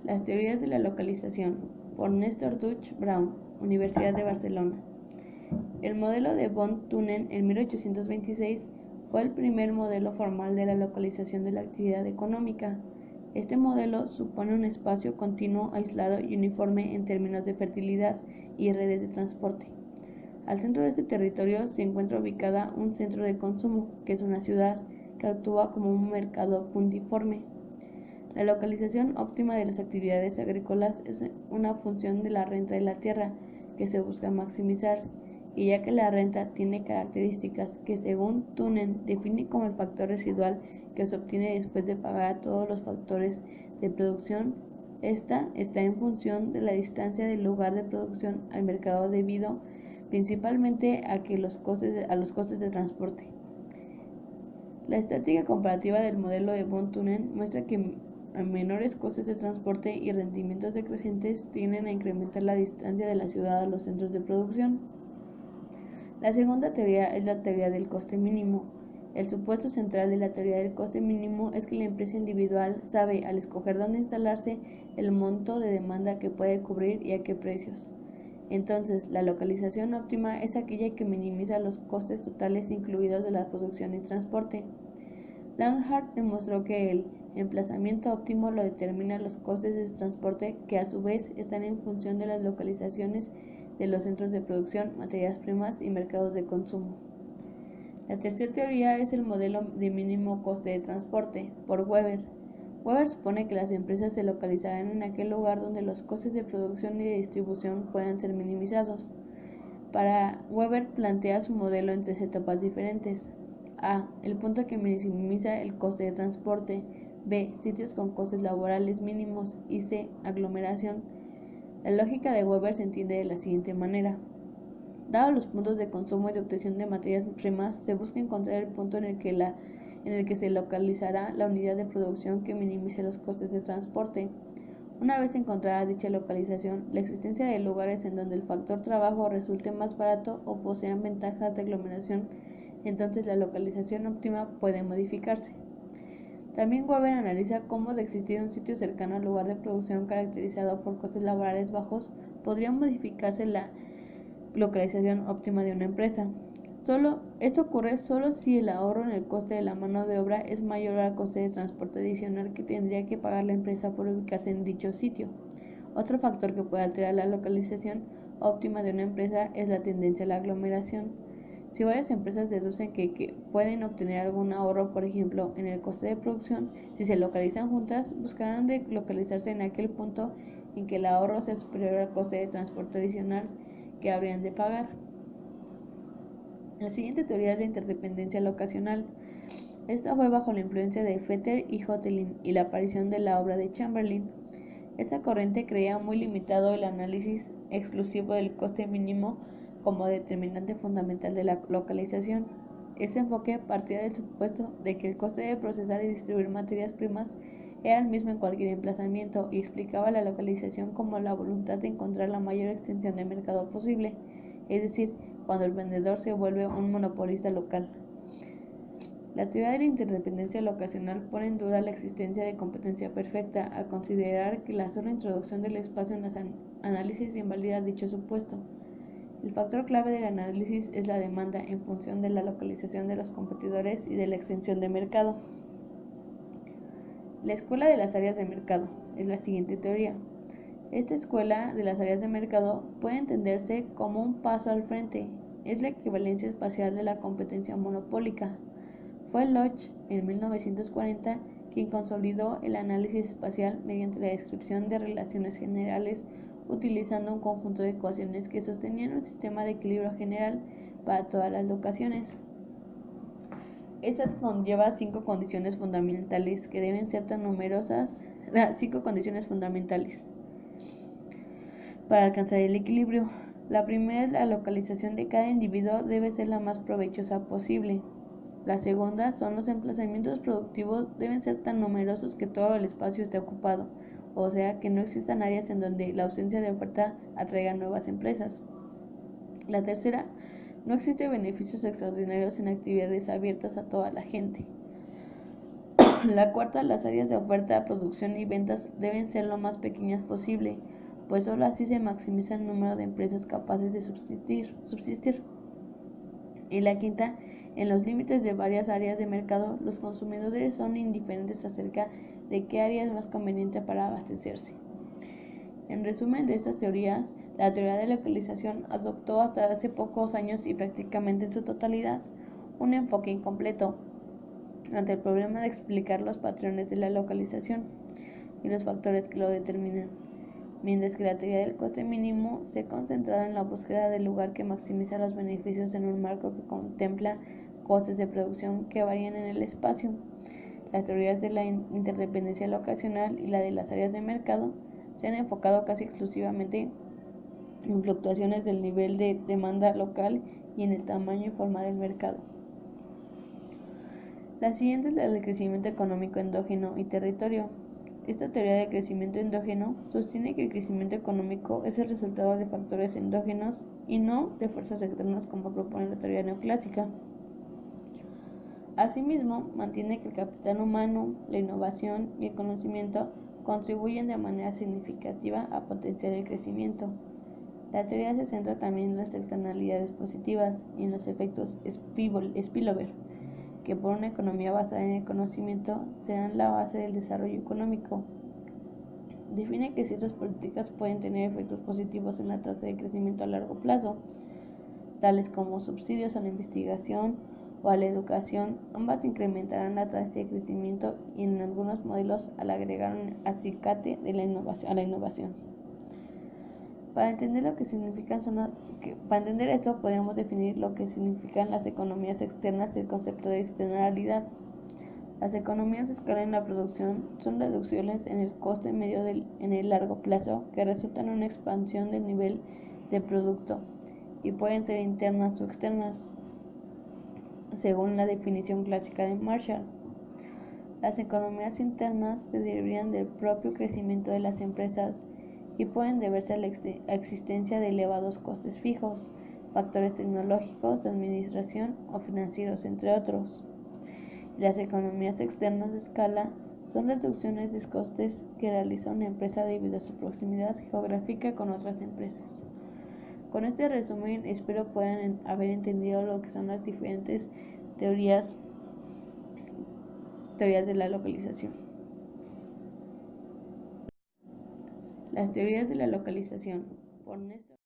Las teorías de la localización, por Néstor Duch Brown, Universidad de Barcelona. El modelo de von Thunen en 1826 fue el primer modelo formal de la localización de la actividad económica. Este modelo supone un espacio continuo, aislado y uniforme en términos de fertilidad y redes de transporte. Al centro de este territorio se encuentra ubicada un centro de consumo, que es una ciudad que actúa como un mercado puntiforme. La localización óptima de las actividades agrícolas es una función de la renta de la tierra que se busca maximizar, y ya que la renta tiene características que según Thunen define como el factor residual que se obtiene después de pagar a todos los factores de producción, esta está en función de la distancia del lugar de producción al mercado debido principalmente a los costes de transporte. La estadística comparativa del modelo de von Thunen muestra que a menores costes de transporte y rendimientos decrecientes tienden a incrementar la distancia de la ciudad a los centros de producción. La segunda teoría es la teoría del coste mínimo. El supuesto central de la teoría del coste mínimo es que la empresa individual sabe, al escoger dónde instalarse, el monto de demanda que puede cubrir y a qué precios. Entonces, la localización óptima es aquella que minimiza los costes totales incluidos de la producción y transporte. Langhart demostró que el emplazamiento óptimo lo determinan los costes de transporte, que a su vez están en función de las localizaciones de los centros de producción, materias primas y mercados de consumo. La tercera teoría es el modelo de mínimo coste de transporte, por Weber. Weber supone que las empresas se localizarán en aquel lugar donde los costes de producción y de distribución puedan ser minimizados. Para Weber plantea su modelo en tres etapas diferentes. A. El punto que minimiza el coste de transporte. B. Sitios con costes laborales mínimos. Y C. Aglomeración. La lógica de Weber se entiende de la siguiente manera. Dados los puntos de consumo y de obtención de materias primas, se busca encontrar el punto en el que se localizará la unidad de producción que minimice los costes de transporte. Una vez encontrada dicha localización, la existencia de lugares en donde el factor trabajo resulte más barato o posean ventajas de aglomeración, entonces la localización óptima puede modificarse. También Weber analiza cómo, de existir un sitio cercano al lugar de producción caracterizado por costes laborales bajos, podría modificarse la localización óptima de una empresa. Esto ocurre solo si el ahorro en el coste de la mano de obra es mayor al coste de transporte adicional que tendría que pagar la empresa por ubicarse en dicho sitio. Otro factor que puede alterar la localización óptima de una empresa es la tendencia a la aglomeración. Si varias empresas deducen que pueden obtener algún ahorro, por ejemplo, en el coste de producción, si se localizan juntas, buscarán de localizarse en aquel punto en que el ahorro sea superior al coste de transporte adicional que habrían de pagar. La siguiente teoría es la interdependencia locacional. Esta fue bajo la influencia de Fetter y Hotelin y la aparición de la obra de Chamberlain. Esta corriente creía muy limitado el análisis exclusivo del coste mínimo como determinante fundamental de la localización. Este enfoque partía del supuesto de que el coste de procesar y distribuir materias primas era el mismo en cualquier emplazamiento y explicaba la localización como la voluntad de encontrar la mayor extensión de mercado posible, es decir, cuando el vendedor se vuelve un monopolista local. La teoría de la interdependencia locacional pone en duda la existencia de competencia perfecta al considerar que la sola introducción del espacio en los análisis invalida dicho supuesto. El factor clave del análisis es la demanda en función de la localización de los competidores y de la extensión de mercado. La escuela de las áreas de mercado es la siguiente teoría. Esta escuela de las áreas de mercado puede entenderse como un paso al frente, es la equivalencia espacial de la competencia monopólica. Fue Lodge, en 1940, quien consolidó el análisis espacial mediante la descripción de relaciones generales utilizando un conjunto de ecuaciones que sostenían un sistema de equilibrio general para todas las locaciones. Esta conlleva 5 condiciones fundamentales que deben ser tan numerosas, 5 condiciones fundamentales para alcanzar el equilibrio. La primera es la localización de cada individuo debe ser la más provechosa posible. La segunda son los emplazamientos productivos deben ser tan numerosos que todo el espacio esté ocupado, o sea que no existan áreas en donde la ausencia de oferta atraiga nuevas empresas. La tercera, no existe beneficios extraordinarios en actividades abiertas a toda la gente. La cuarta, las áreas de oferta, producción y ventas deben ser lo más pequeñas posible, pues solo así se maximiza el número de empresas capaces de subsistir. Y la quinta, en los límites de varias áreas de mercado, los consumidores son indiferentes acerca de qué área es más conveniente para abastecerse. En resumen de estas teorías, la teoría de localización adoptó hasta hace pocos años y prácticamente en su totalidad un enfoque incompleto ante el problema de explicar los patrones de la localización y los factores que lo determinan, mientras que la teoría del coste mínimo se ha concentrado en la búsqueda del lugar que maximiza los beneficios en un marco que contempla costes de producción que varían en el espacio. Las teorías de la interdependencia locacional y la de las áreas de mercado se han enfocado casi exclusivamente en fluctuaciones del nivel de demanda local y en el tamaño y forma del mercado. La siguiente es la del crecimiento económico endógeno y territorio. Esta teoría de crecimiento endógeno sostiene que el crecimiento económico es el resultado de factores endógenos y no de fuerzas externas como propone la teoría neoclásica. Asimismo, mantiene que el capital humano, la innovación y el conocimiento contribuyen de manera significativa a potenciar el crecimiento. La teoría se centra también en las externalidades positivas y en los efectos spillover, que por una economía basada en el conocimiento serán la base del desarrollo económico. Define que ciertas políticas pueden tener efectos positivos en la tasa de crecimiento a largo plazo, tales como subsidios a la investigación o a la educación. Ambas incrementarán la tasa de crecimiento y en algunos modelos al agregar un acicate de a la innovación. Para entender esto, podríamos definir lo que significan las economías externas y el concepto de externalidad. Las economías de escala en la producción son reducciones en el coste medio en el largo plazo que resultan en una expansión del nivel de producto y pueden ser internas o externas, según la definición clásica de Marshall. Las economías internas se derivan del propio crecimiento de las empresas y pueden deberse a la existencia de elevados costes fijos, factores tecnológicos, de administración o financieros, entre otros. Las economías externas de escala son reducciones de costes que realiza una empresa debido a su proximidad geográfica con otras empresas. Con este resumen, espero puedan haber entendido lo que son las diferentes teorías de la localización. Las teorías de la localización por Néstor